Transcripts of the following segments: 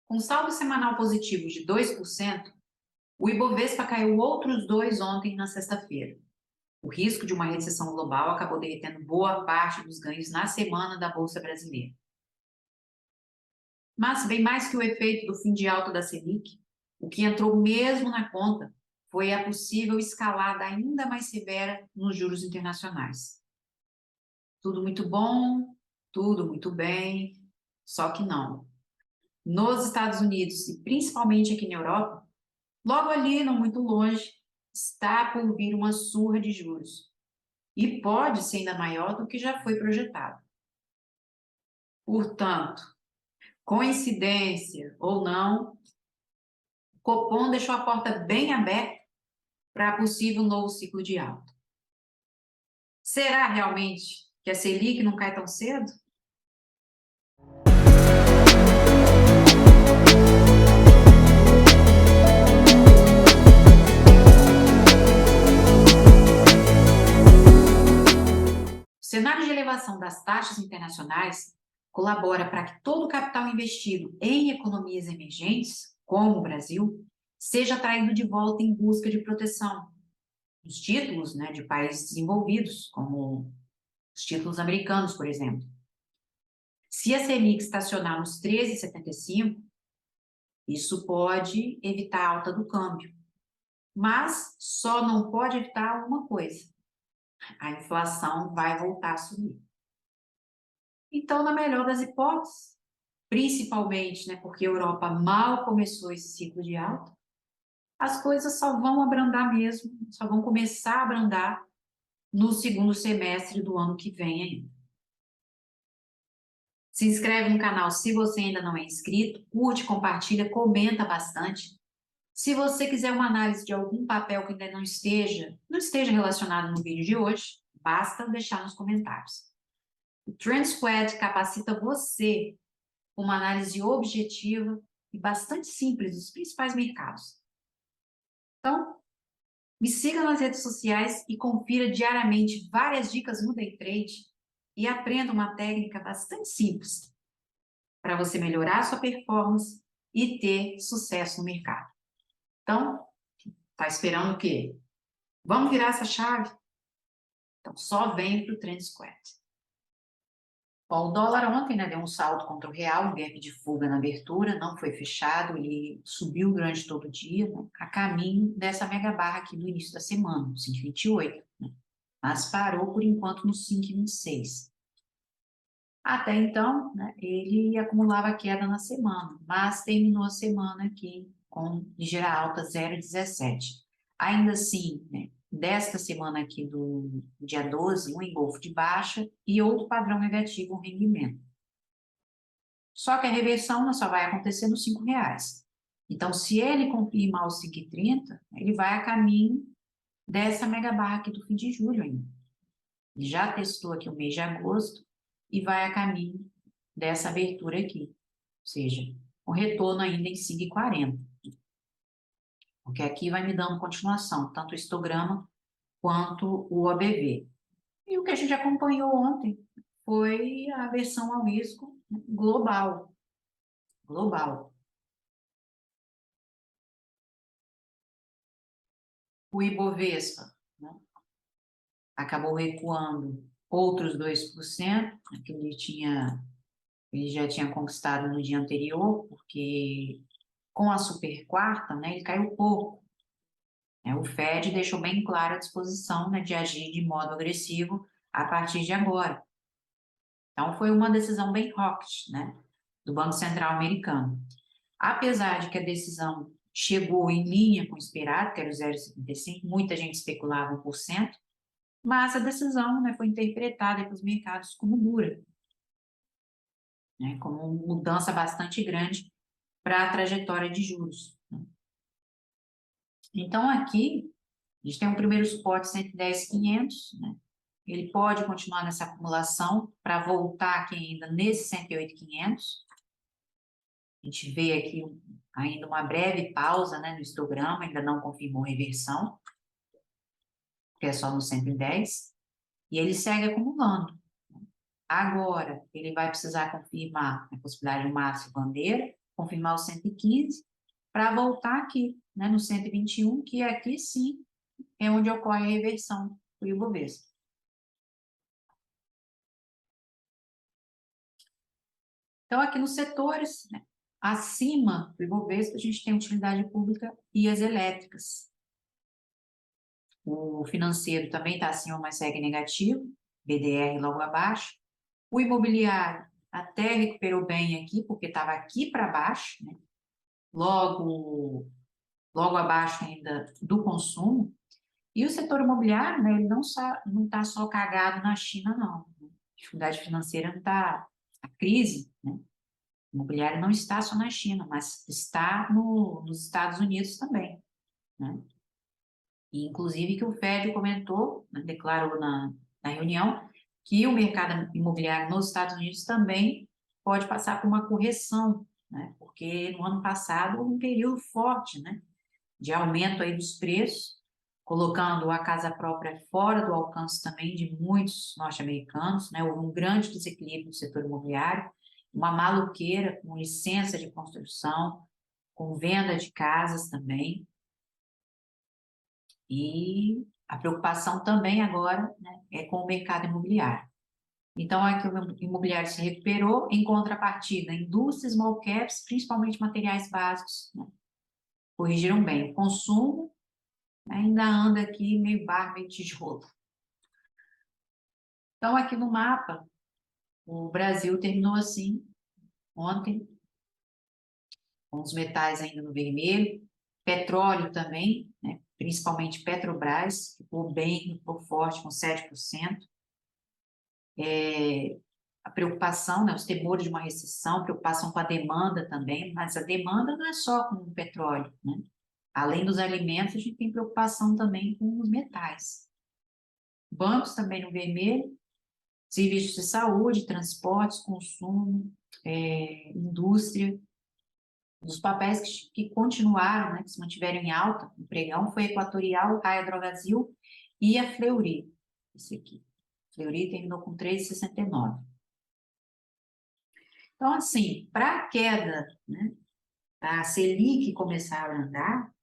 Com saldo semanal positivo de 2%, o Ibovespa caiu outros 2 ontem na sexta-feira. O risco de uma recessão global acabou derretendo boa parte dos ganhos na semana da Bolsa Brasileira. Mas, bem mais que o efeito do fim de alta da Selic, o que entrou mesmo na conta foi a possível escalada ainda mais severa nos juros internacionais. Tudo muito bom, tudo muito bem, só que não. Nos Estados Unidos e principalmente aqui na Europa, logo ali, não muito longe, está por vir uma surra de juros. E pode ser ainda maior do que já foi projetado. Portanto, coincidência ou não, o Copom deixou a porta bem aberta para possível novo ciclo de alta. Será realmente que a Selic não cai tão cedo? O cenário de elevação das taxas internacionais colabora para que todo o capital investido em economias emergentes, como o Brasil, seja atraído de volta em busca de proteção. Os títulos, de países desenvolvidos, como os títulos americanos, por exemplo. Se a Selic estacionar nos 13,75, isso pode evitar a alta do câmbio. Mas só não pode evitar uma coisa: a inflação vai voltar a subir. Então, na melhor das hipóteses, principalmente porque a Europa mal começou esse ciclo de alta, as coisas só vão abrandar mesmo, só vão começar a abrandar no segundo semestre do ano que vem ainda. Se inscreve no canal se você ainda não é inscrito, curte, compartilha, comenta bastante. Se você quiser uma análise de algum papel que ainda não esteja relacionado no vídeo de hoje, basta deixar nos comentários. O Trend Squad capacita você com uma análise objetiva e bastante simples dos principais mercados. Então, me siga nas redes sociais e confira diariamente várias dicas no Day Trade e aprenda uma técnica bastante simples para você melhorar a sua performance e ter sucesso no mercado. Então, tá esperando o quê? Vamos virar essa chave? Então, só vem para o Trend Squad. Bom, o dólar ontem deu um salto contra o real, um gap de fuga na abertura, não foi fechado, ele subiu durante todo o dia, a caminho dessa mega barra aqui no início da semana, 5,28, mas parou por enquanto no 5,26. Até então, ele acumulava queda na semana, mas terminou a semana aqui com ligeira alta 0,17. Ainda assim, desta semana aqui do dia 12, um engolfo de baixa e outro padrão negativo, um rendimento. Só que a reversão só vai acontecer nos R$ 5. Então, se ele confirmar os 5,30, ele vai a caminho dessa mega barra aqui do fim de julho ainda. Ele já testou aqui o mês de agosto e vai a caminho dessa abertura aqui. Ou seja, o retorno ainda em 5,40. Porque aqui vai me dando continuação, tanto o histograma quanto o ABV. E o que a gente acompanhou ontem foi a aversão ao risco global. O Ibovespa acabou recuando outros 2%, que ele já tinha conquistado no dia anterior, porque com a super quarta, ele caiu pouco. O Fed deixou bem clara a disposição de agir de modo agressivo a partir de agora. Então, foi uma decisão bem hawkish, do Banco Central americano. Apesar de que a decisão chegou em linha com o esperado, que era o 0,75, muita gente especulava 1%, mas a decisão foi interpretada pelos mercados como dura, como uma mudança bastante grande para a trajetória de juros. Então, aqui, a gente tem um primeiro suporte 110,500, ele pode continuar nessa acumulação para voltar aqui ainda nesse 108,500. A gente vê aqui ainda uma breve pausa no histograma, ainda não confirmou reversão, que é só no 110, e ele segue acumulando. Agora, ele vai precisar confirmar a possibilidade de um máximo bandeira, confirmar o 115, para voltar aqui, né, no 121, que aqui sim é onde ocorre a reversão do Ibovespa. Então, aqui nos setores, né, acima do Ibovespa, a gente tem utilidade pública e as elétricas. O financeiro também está acima, mas segue negativo, BDR logo abaixo. O imobiliário até recuperou bem aqui, porque estava aqui para baixo, né? Logo abaixo ainda do consumo. E o setor imobiliário, né, ele não está só cagado na China, não. A dificuldade financeira não está... A crise, né? O imobiliário não está só na China, mas está nos Estados Unidos também, né? E, inclusive, que o Fed comentou, né, declarou na reunião, que o mercado imobiliário nos Estados Unidos também pode passar por uma correção, né? Porque no ano passado houve um período forte, né, de aumento aí dos preços, colocando a casa própria fora do alcance também de muitos norte-americanos, né? Houve um grande desequilíbrio no setor imobiliário, uma maluqueira com licença de construção, com venda de casas também, e a preocupação também agora, né, é com o mercado imobiliário. Então, aqui o imobiliário se recuperou, em contrapartida, indústrias, small caps, principalmente materiais básicos, né, corrigiram bem. O consumo, né, ainda anda aqui meio barro, meio tijolo. Então, aqui no mapa, o Brasil terminou assim, ontem, com os metais ainda no vermelho, petróleo também, né, principalmente Petrobras, ficou bem, ficou forte, com 7%. A preocupação, né, os temores de uma recessão, preocupação com a demanda também, mas a demanda não é só com o petróleo, né? Além dos alimentos, a gente tem preocupação também com os metais. Bancos também no vermelho, serviços de saúde, transportes, consumo, indústria. Os papéis que continuaram, né, que se mantiveram em alta, no pregão, foi Equatorial, Raia Drogasil e a Fleury. Esse aqui. Fleury terminou com 3,69. Então, assim, para a queda, né, a Selic começar a andar,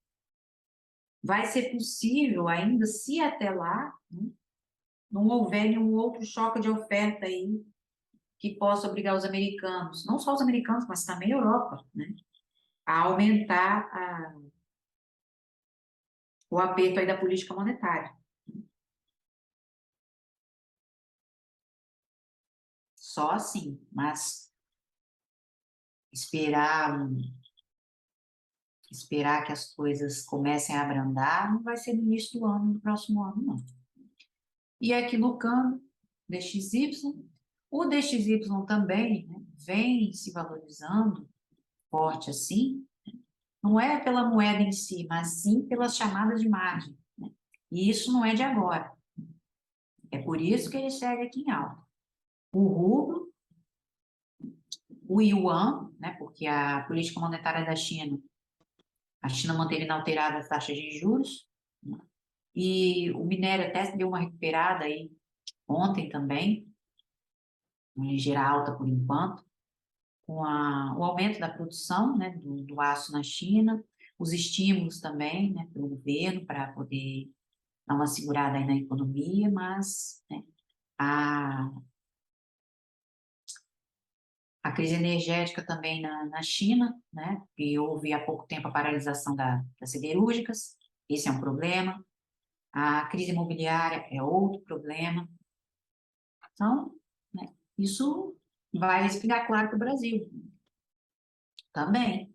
vai ser possível ainda, se até lá, né, não houver nenhum outro choque de oferta aí que possa obrigar os americanos, não só os americanos, mas também a Europa, né, a aumentar o aperto aí da política monetária. Só assim, mas esperar, esperar que as coisas comecem a abrandar não vai ser no início do ano, no próximo ano, não. E aqui no câmbio, DXY, o DXY também, né, vem se valorizando forte assim, não é pela moeda em si, mas sim pelas chamadas de margem, né? E isso não é de agora. É por isso que ele segue aqui em alta. O rublo, o yuan, né, porque a política monetária da China, a China manteve inalterada as taxas de juros, né? E o minério até deu uma recuperada aí ontem também, uma ligeira alta por enquanto, com o aumento da produção, né, do aço na China, os estímulos também, né, pelo governo para poder dar uma segurada aí na economia, mas, né, a crise energética também na China, né, e houve há pouco tempo a paralisação das siderúrgicas, esse é um problema, a crise imobiliária é outro problema, então, né, isso vai ficar claro para o Brasil também.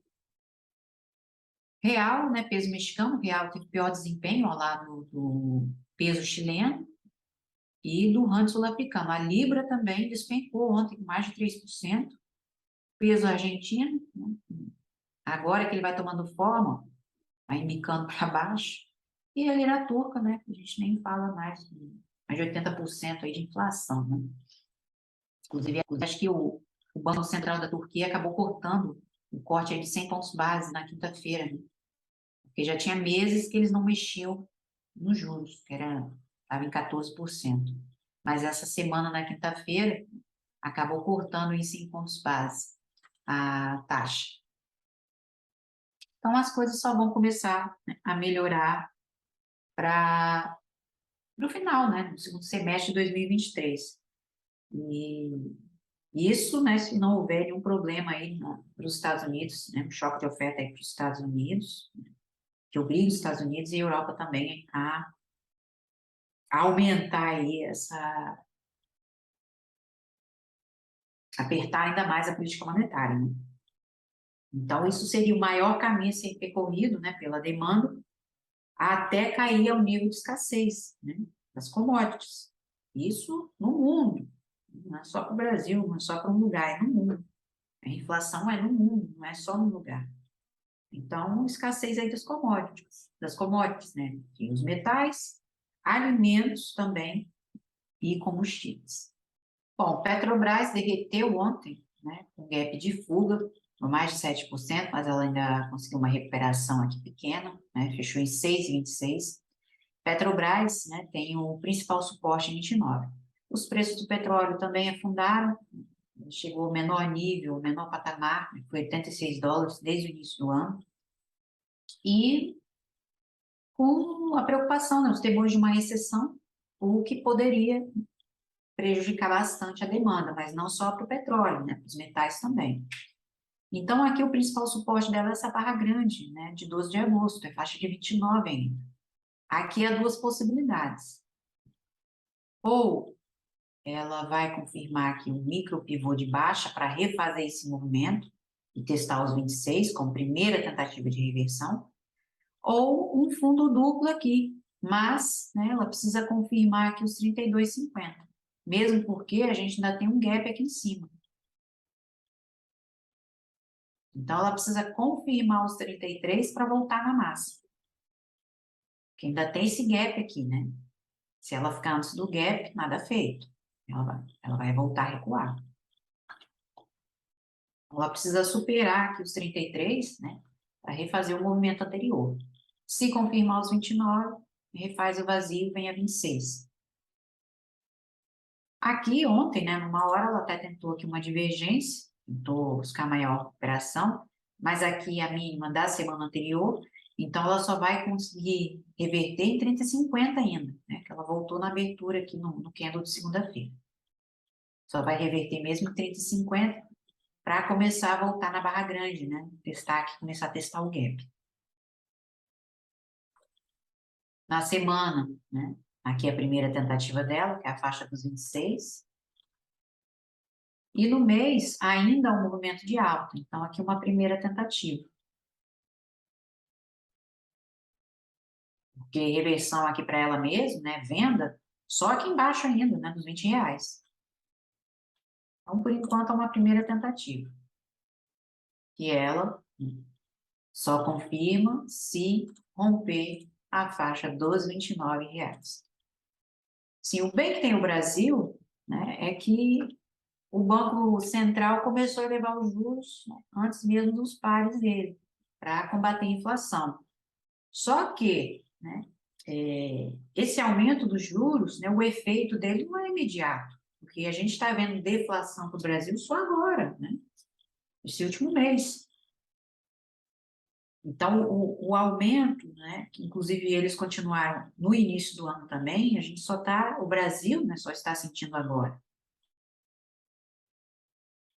Real, né, peso mexicano, real teve pior desempenho ao lado do peso chileno e do rand sul-africano. A libra também despencou ontem com mais de 3%. Peso argentino, né, agora que ele vai tomando forma, vai embicando para baixo. E a lira turca, né, que a gente nem fala mais de 80% aí de inflação, né? Inclusive, acho que o Banco Central da Turquia acabou cortando o corte aí de 100 pontos base na quinta-feira, né? Porque já tinha meses que eles não mexiam nos juros, que estava em 14%. Mas essa semana, na quinta-feira, acabou cortando em 5 pontos base a taxa. Então, as coisas só vão começar, né, a melhorar para no final, né, no segundo semestre de 2023. E isso, né, se não houver nenhum problema aí para os Estados Unidos, né, um choque de oferta aí para os Estados Unidos, que obriga os Estados Unidos e a Europa também a aumentar aí apertar ainda mais a política monetária, né? Então, isso seria o maior caminho a ser percorrido, né, pela demanda, até cair ao nível de escassez, né, das commodities. Isso no mundo, não é só para o Brasil, não é só para um lugar, é no mundo. A inflação é no mundo, não é só no lugar. Então, escassez aí das commodities, né? Tem os metais, alimentos também e combustíveis. Bom, Petrobras derreteu ontem, né, com gap de fuga, por mais de 7%, mas ela ainda conseguiu uma recuperação aqui pequena, né, fechou em 6,26. Petrobras, né, tem o principal suporte em 29. Os preços do petróleo também afundaram, chegou ao menor nível, ao menor patamar, né, foi US$ 86 desde o início do ano. E com a preocupação, né, os temores de uma recessão, o que poderia prejudicar bastante a demanda, mas não só para o petróleo, né, para os metais também. Então, aqui o principal suporte dela é essa barra grande, né, de 12 de agosto, é faixa de 29 ainda. Aqui há duas possibilidades. Ou ela vai confirmar aqui um micro pivô de baixa para refazer esse movimento e testar os 26 como primeira tentativa de reversão, ou um fundo duplo aqui, mas, né, ela precisa confirmar aqui os 32,50, mesmo porque a gente ainda tem um gap aqui em cima. Então, ela precisa confirmar os 33 para voltar na máxima. Porque ainda tem esse gap aqui, né? Se ela ficar antes do gap, nada feito. Ela vai voltar a recuar. Ela precisa superar aqui os 33, né? Para refazer o movimento anterior. Se confirmar os 29, refaz o vazio, vem a 26. Aqui, ontem, né, numa hora, ela até tentou aqui uma divergência, tentou buscar maior recuperação, mas aqui a mínima da semana anterior, então ela só vai conseguir reverter em 30,50 ainda, né, que ela voltou na abertura aqui no candle de segunda-feira. Só vai reverter mesmo em 30,50 para começar a voltar na barra grande, né, testar aqui, começar a testar o gap. Na semana, né, aqui a primeira tentativa dela, que é a faixa dos 26, e no mês, ainda um movimento de alta. Então, aqui uma primeira tentativa. Porque reversão aqui para ela mesmo, né? Venda, só aqui embaixo ainda, né? Dos R$ 20. Então, por enquanto, é uma primeira tentativa. Que ela só confirma se romper a faixa dos R$ 29. Sim, o bem que tem o Brasil, né? É que o Banco Central começou a elevar os juros, né, antes mesmo dos pares dele, para combater a inflação. Só que, né, esse aumento dos juros, né, o efeito dele não é imediato, porque a gente está vendo deflação para o Brasil só agora, né, esse último mês. Então, o aumento, né, que inclusive eles continuaram no início do ano também, a gente só está, o Brasil, né, só está sentindo agora.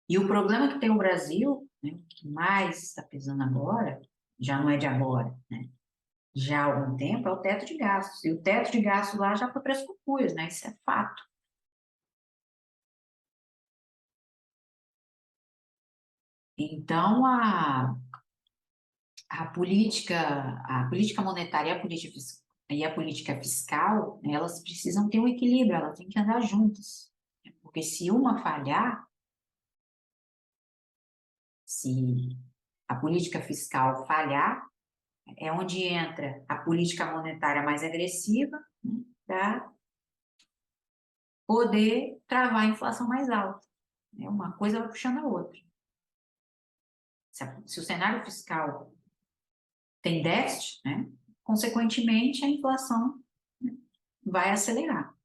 E o problema que tem o Brasil, né, que mais está pesando agora, já não é de agora, né? Já há algum tempo, é o teto de gastos. E o teto de gastos lá já foi para as cucuias, né? Isso é fato. Então, a política monetária e a política fiscal, né, elas precisam ter um equilíbrio, elas têm que andar juntas. Porque se uma falhar, se a política fiscal falhar, é onde entra a política monetária mais agressiva, né, para poder travar a inflação mais alta. Né? Uma coisa vai puxando a outra. Se o cenário fiscal tem déficit, né, consequentemente a inflação, né, vai acelerar.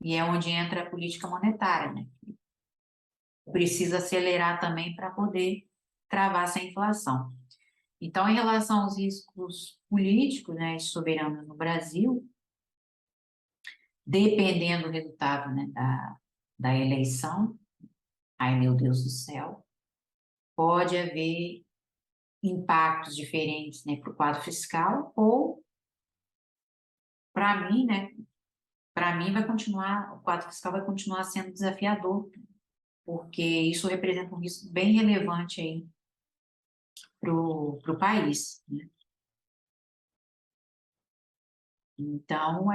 E é onde entra a política monetária, né? Precisa acelerar também para poder travar essa inflação. Então, em relação aos riscos políticos, né, e soberanos no Brasil, dependendo do resultado, né, da eleição, ai meu Deus do céu, pode haver impactos diferentes, né, para o quadro fiscal, ou, para mim, né, para mim vai continuar, o quadro fiscal vai continuar sendo desafiador, porque isso representa um risco bem relevante aí para o país, né? Então,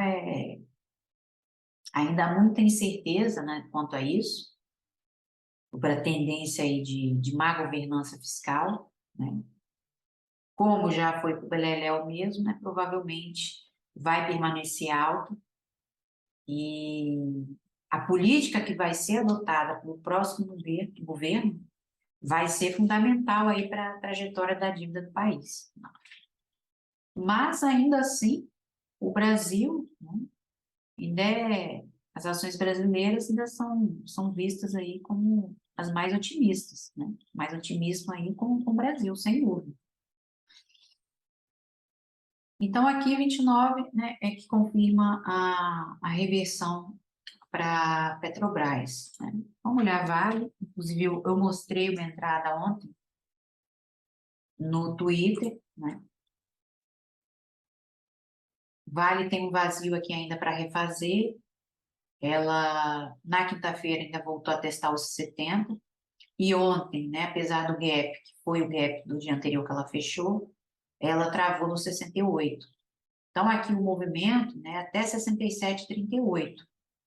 ainda há muita incerteza, né, quanto a isso, para a tendência aí de má governança fiscal, né? Como já foi para o Beleléu mesmo, né, provavelmente vai permanecer alto e a política que vai ser adotada pelo próximo governo vai ser fundamental aí para a trajetória da dívida do país. Mas, ainda assim, o Brasil, né, ainda as ações brasileiras ainda são vistas aí como as mais otimistas, né? Mais otimismo aí com o Brasil, sem dúvida. Então, aqui 29, né, é que confirma a reversão para Petrobras, né? Vamos olhar Vale, inclusive eu mostrei uma entrada ontem no Twitter, né? Vale tem um vazio aqui ainda para refazer. Ela, na quinta-feira, ainda voltou a testar os 70. E ontem, né, apesar do gap, que foi o gap do dia anterior que ela fechou, ela travou no 68. Então, aqui o movimento, né, até 67,38,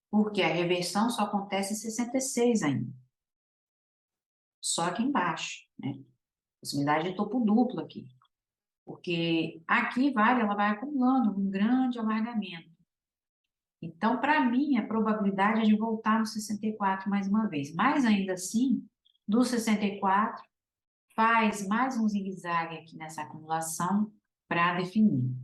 porque a reversão só acontece em 66 ainda. Só aqui embaixo, né? Possibilidade de topo duplo aqui. Porque aqui Vale, ela vai acumulando um grande alargamento. Então, para mim, a probabilidade é de voltar no 64 mais uma vez. Mas ainda assim, do 64, faz mais um zigue-zague aqui nessa acumulação para definir.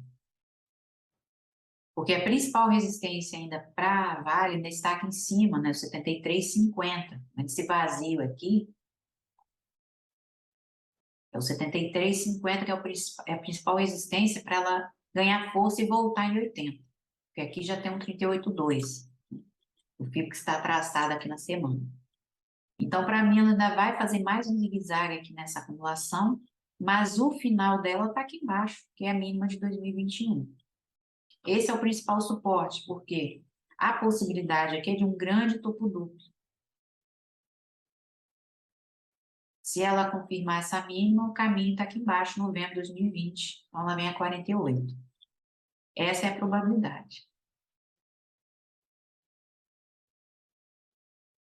Porque a principal resistência ainda para Vale ainda está aqui em cima, né? 73,50. Esse vazio aqui é o 73,50, que é a principal resistência para ela ganhar força e voltar em 80. Porque aqui já tem um 38,2. O FIPO que está traçado aqui na semana. Então, para mim, ela ainda vai fazer mais um zigue-zague aqui nessa acumulação, mas o final dela está aqui embaixo, que é a mínima de 2021. Esse é o principal suporte, porque a possibilidade aqui é de um grande topo duplo. Se ela confirmar essa mínima, o caminho está aqui embaixo, novembro de 2020. Então, ela vem a 48. Essa é a probabilidade.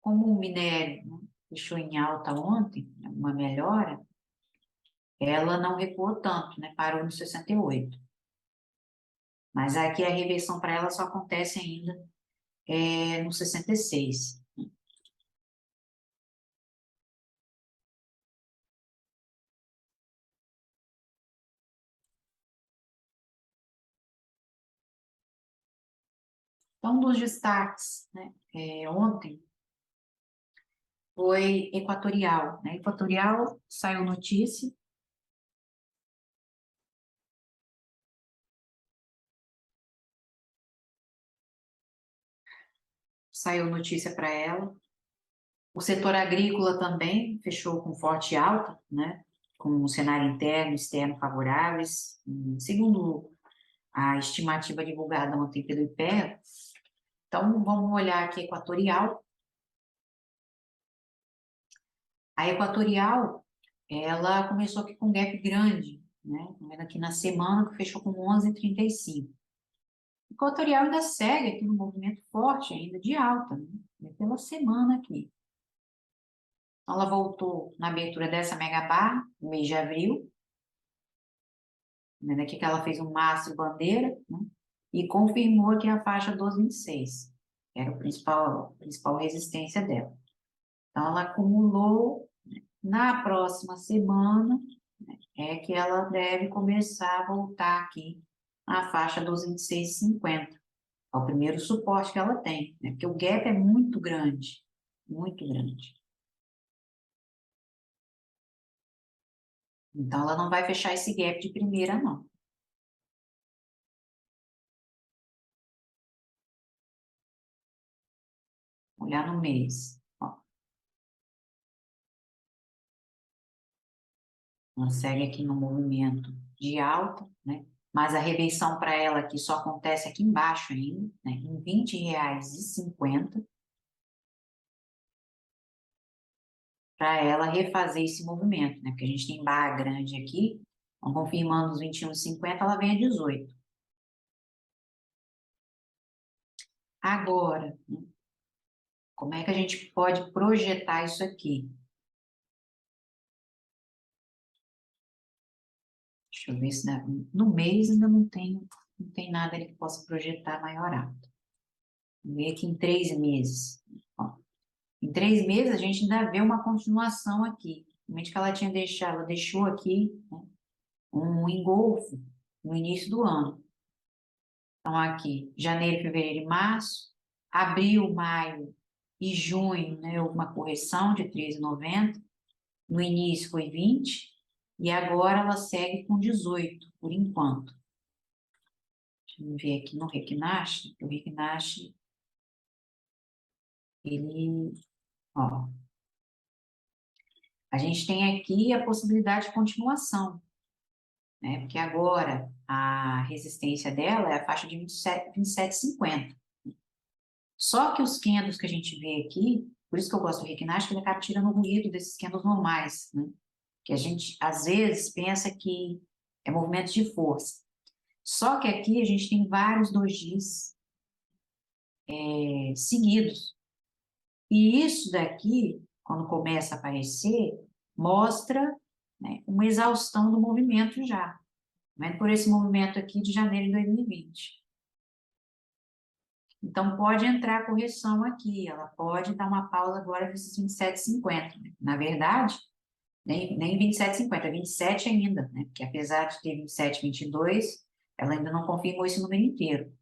Como o minério, né, fechou em alta ontem, uma melhora, ela não recuou tanto, né? Parou no 68. Mas aqui a reversão para ela só acontece ainda no 66. Então, um dos destaques, né, ontem foi Equatorial, né? Equatorial saiu notícia, para ela. O setor agrícola também fechou com forte alta, né? Com um cenário interno e externo favoráveis. Segundo a estimativa divulgada ontem pelo IPEA. Então, vamos olhar aqui Equatorial. A Equatorial, ela começou aqui com um gap grande, né? Aqui na semana, que fechou com 11,35. O Equatorial ainda segue aqui no movimento forte, ainda de alta, né? Pela semana aqui. Ela voltou na abertura dessa mega barra, no mês de abril, né? Aqui que ela fez um mastro bandeira, né? E confirmou aqui a faixa 12,26, que era a principal resistência dela. Então, ela acumulou. Na próxima semana, é que ela deve começar a voltar aqui à faixa dos 26,50. É o primeiro suporte que ela tem, né? Porque o gap é muito grande, muito grande. Então, ela não vai fechar esse gap de primeira, não. Olhar no mês. Ó, ela segue aqui no movimento de alta, né? Mas a rejeição para ela aqui só acontece aqui embaixo ainda, né? Em R$ 20,50, para ela refazer esse movimento, né? Porque a gente tem barra grande aqui, então, confirmando os 21,50, ela vem a 18. Agora, né, como é que a gente pode projetar isso aqui? Deixa eu ver se no mês ainda não tem nada ali que possa projetar maior alta. Vamos ver aqui em 3 meses. Ó, em 3 meses a gente ainda vê uma continuação aqui. Realmente que ela tinha deixado, ela deixou aqui, né, um engolfo no início do ano. Então, aqui, janeiro, fevereiro e março, abril, maio e junho, né, houve uma correção de 13,90. No início foi 20, e agora ela segue com 18, por enquanto. Deixa eu ver aqui no Requinache, o Requinache, ele, ó, a gente tem aqui a possibilidade de continuação, né? Porque agora a resistência dela é a faixa de 27,50. Só que os candles que a gente vê aqui, por isso que eu gosto do Requinache, que ele acaba tirando o ruído desses candles normais, né? Que a gente, às vezes, pensa que é movimento de força. Só que aqui a gente tem vários dojis seguidos. E isso daqui, quando começa a aparecer, mostra, né, uma exaustão do movimento já. Né, por esse movimento aqui de janeiro de 2020. Então, pode entrar a correção aqui, ela pode dar uma pausa agora nesses 27,50. Na verdade, nem 27,50, é 27 ainda, né? Porque apesar de ter 27, 22, ela ainda não confirmou esse número inteiro.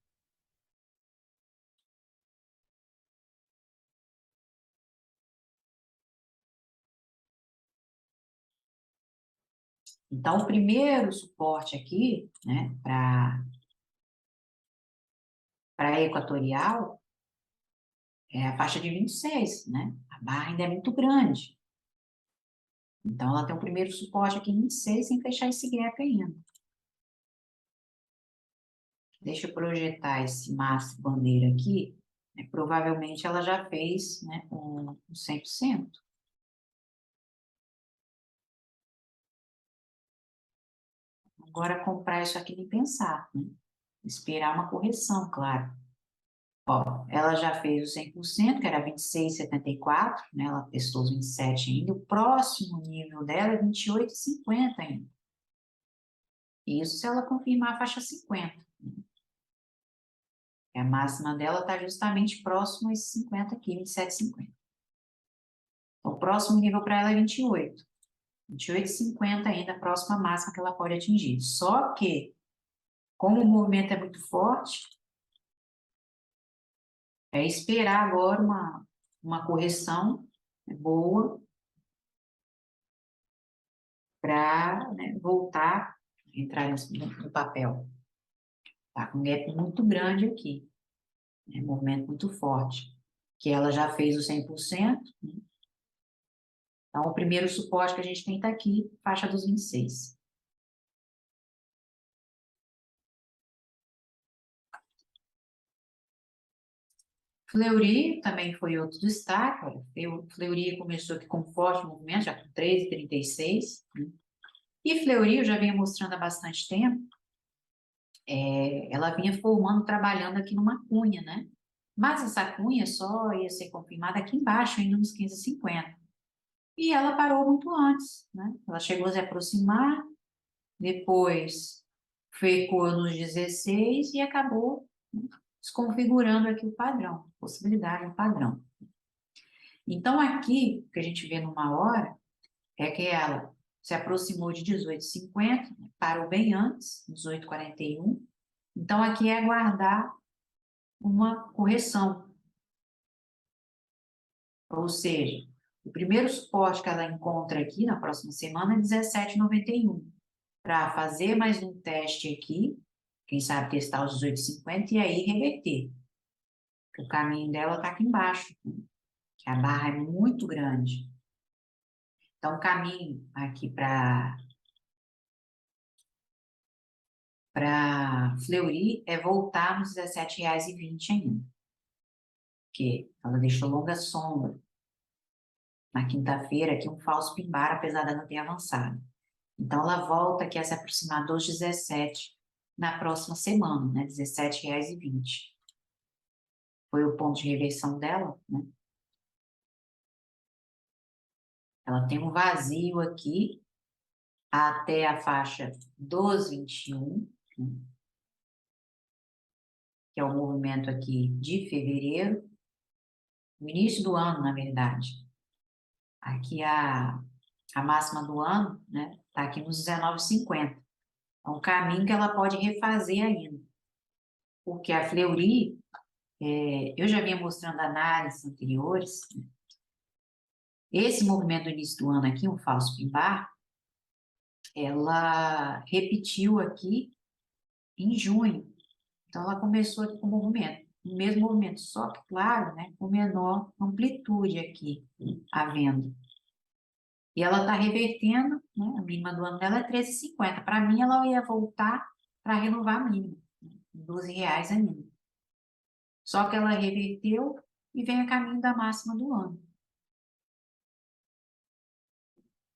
Então, o primeiro suporte aqui, né, para a equatorial, é a faixa de 26, né? A barra ainda é muito grande. Então, ela tem o primeiro suporte aqui em 26, sem fechar esse gap ainda. Deixa eu projetar esse máximo bandeira aqui, né? Provavelmente ela já fez, né, um 100%. Agora, comprar isso aqui nem pensar, né? Esperar uma correção, claro. Ó, ela já fez o 100%, que era 26,74, né? Ela testou os 27 ainda. O próximo nível dela é 28,50 ainda. Isso se ela confirmar a faixa 50. A máxima dela está justamente próximo a esse 50 aqui, 27,50. O próximo nível para ela é 28. 28,50 ainda, a próxima máxima que ela pode atingir. Só que, como o movimento é muito forte, é esperar agora uma correção, né, boa, para, né, voltar, entrar no papel. Tá com um gap muito grande aqui, né, movimento muito forte, que ela já fez o 100%, né? Então, o primeiro suporte que a gente tem está aqui, faixa dos 26. Fleury também foi outro destaque. Olha, o Fleury começou aqui com forte movimento, já com 13,36, né? E Fleury, eu já vinha mostrando há bastante tempo, ela vinha formando, trabalhando aqui numa cunha, né? Mas essa cunha só ia ser confirmada aqui embaixo, ainda nos 15,50. E ela parou muito antes, né? Ela chegou a se aproximar, depois ficou nos 16 e acabou, né, desconfigurando aqui o padrão, possibilidade do padrão. Então, aqui, o que a gente vê numa hora é que ela se aproximou de 18,50, né, parou bem antes, 18,41. Então, aqui é aguardar uma correção. Ou seja, O primeiro suporte que ela encontra aqui na próxima semana é 17,91. Para fazer mais um teste aqui, quem sabe testar os 18,50 e aí reverter. O caminho dela está aqui embaixo, que a barra é muito grande. Então, o caminho aqui para Fleury é voltar nos R$ 17,20 ainda. Porque ela deixou longa sombra. Na quinta-feira, aqui um falso pin-bar, apesar dela não ter avançado. Então, ela volta aqui a se aproximar dos 17 na próxima semana, né? R$ 17,20. Foi o ponto de reversão dela, né? Ela tem um vazio aqui até a faixa 12,21, né? Que é o movimento aqui de fevereiro, no início do ano, na verdade. Aqui a máxima do ano, né? Está aqui nos 19,50. É um caminho que ela pode refazer ainda. Porque a Fleury, eu já vinha mostrando análises anteriores, né? Esse movimento do início do ano aqui, um falso pin-bar, ela repetiu aqui em junho. Então, ela começou aqui com o movimento, o mesmo movimento, só que, claro, né, com menor amplitude aqui, a venda. E ela está revertendo, né, a mínima do ano dela é 13,50. Para mim, ela ia voltar para renovar a mínima, né, R$ 12 ainda. Só que ela reverteu e vem a caminho da máxima do ano.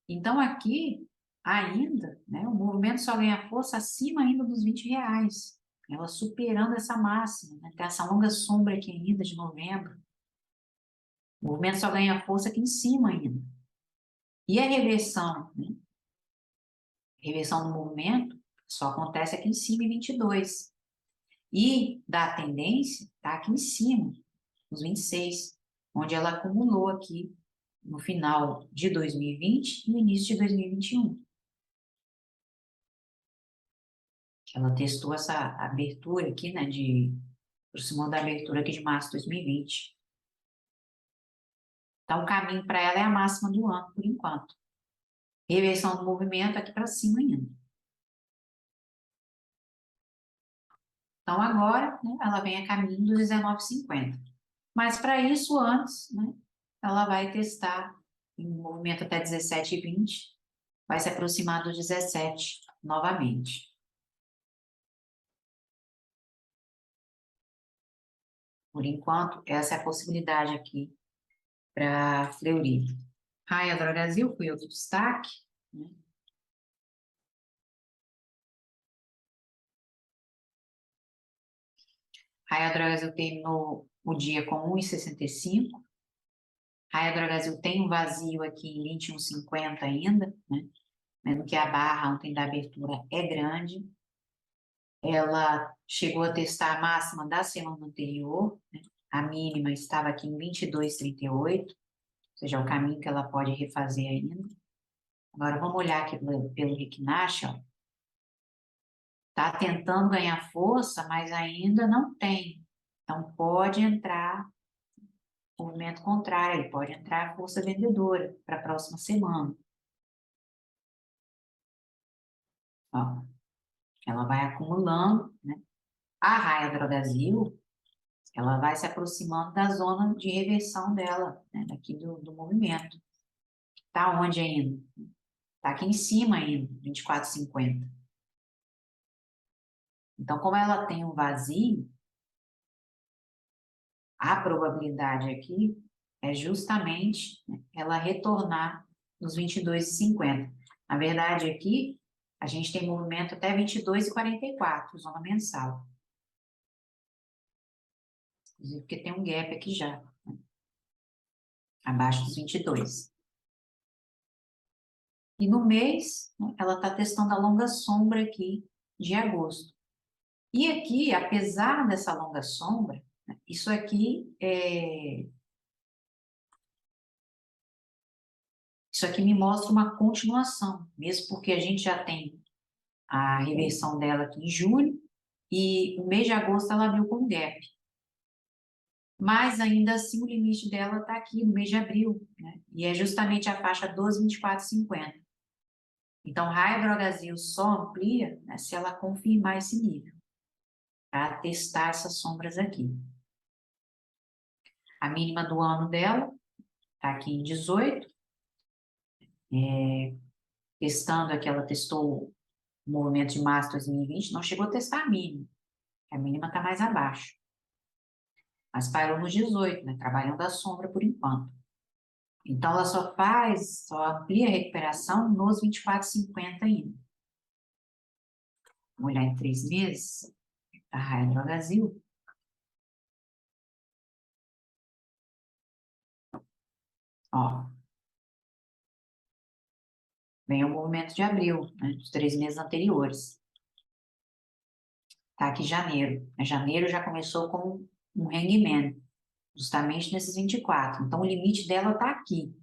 Então, aqui, ainda, né, o movimento só ganha força acima ainda dos R$ 20. Ela superando essa máxima, né? Tem essa longa sombra aqui ainda de novembro. O movimento só ganha força aqui em cima ainda. E a reversão, né? A reversão do movimento só acontece aqui em cima em 22. E da tendência está aqui em cima, nos 26, onde ela acumulou aqui no final de 2020 e no início de 2021. Ela testou essa abertura aqui, né, aproximou da abertura aqui de março de 2020. Então, o caminho para ela é a máxima do ano, por enquanto. Reversão do movimento aqui para cima ainda. Então, agora, né, ela vem a caminho dos 19,50. Mas, para isso, antes, né, ela vai testar em um movimento até 17,20, vai se aproximar dos 17 novamente. Por enquanto, essa é a possibilidade aqui para Fleury. Raia Drogasil foi outro destaque, né? Raia Drogasil terminou o dia com 1,65. Raia Drogasil tem um vazio aqui em 21,50 ainda, né? Mesmo que a barra ontem da abertura é grande. Ela chegou a testar a máxima da semana anterior, né? A mínima estava aqui em 22,38, ou seja, é o caminho que ela pode refazer ainda. Agora, vamos olhar aqui pelo Rick Nash, ó. Está tentando ganhar força, mas ainda não tem. Então, pode entrar movimento contrário, pode entrar força vendedora para a próxima semana. Ó, ela vai acumulando, né? A Raia Drogasil, ela vai se aproximando da zona de reversão dela, né? Daqui do movimento. Está onde ainda? Está aqui em cima ainda, 24,50. Então, como ela tem um vazio, a probabilidade aqui é justamente, né, ela retornar nos 22,50. Na verdade, aqui, a gente tem movimento até 22,44, zona mensal. Inclusive, porque tem um gap aqui já, né, abaixo dos 22. E no mês, né, ela está testando a longa sombra aqui de agosto. E aqui, apesar dessa longa sombra, né, isso aqui me mostra uma continuação, mesmo porque a gente já tem a reversão dela aqui em julho, e o mês de agosto ela abriu com gap. mas ainda assim o limite dela está aqui no mês de abril, né? E é justamente a faixa 12,24,50. Então, Raia Drogasil só amplia, né, se ela confirmar esse nível, para testar essas sombras aqui. A mínima do ano dela está aqui em 18. Testando aqui, ela testou o movimento de março de 2020, não chegou a testar a mínima. A mínima está mais abaixo. Mas parou nos 18, né, trabalhando a sombra por enquanto. Então, ela só amplia a recuperação nos 24,50 ainda. Vamos olhar em 3 meses, a Raia Drogasil. Ó, vem o movimento de abril, né, dos 3 meses anteriores. Tá aqui janeiro. Janeiro já começou com um hangman, justamente nesses 24. Então, o limite dela está aqui.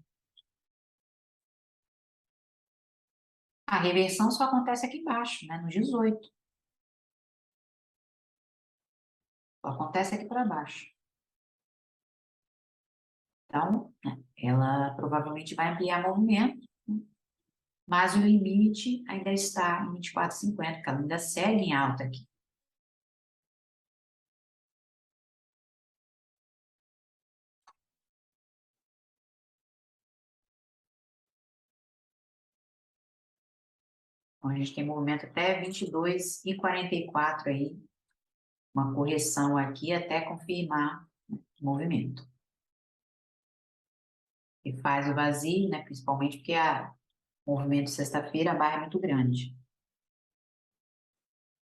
A reversão só acontece aqui embaixo, né, no 18. Só acontece aqui para baixo. Então, né, ela provavelmente vai ampliar movimento, mas o limite ainda está em 24,50, porque ela ainda segue em alta aqui. Então, a gente tem movimento até 22,44 aí, uma correção aqui até confirmar o movimento. E faz o vazio, né, principalmente porque o movimento de sexta-feira, a barra é muito grande.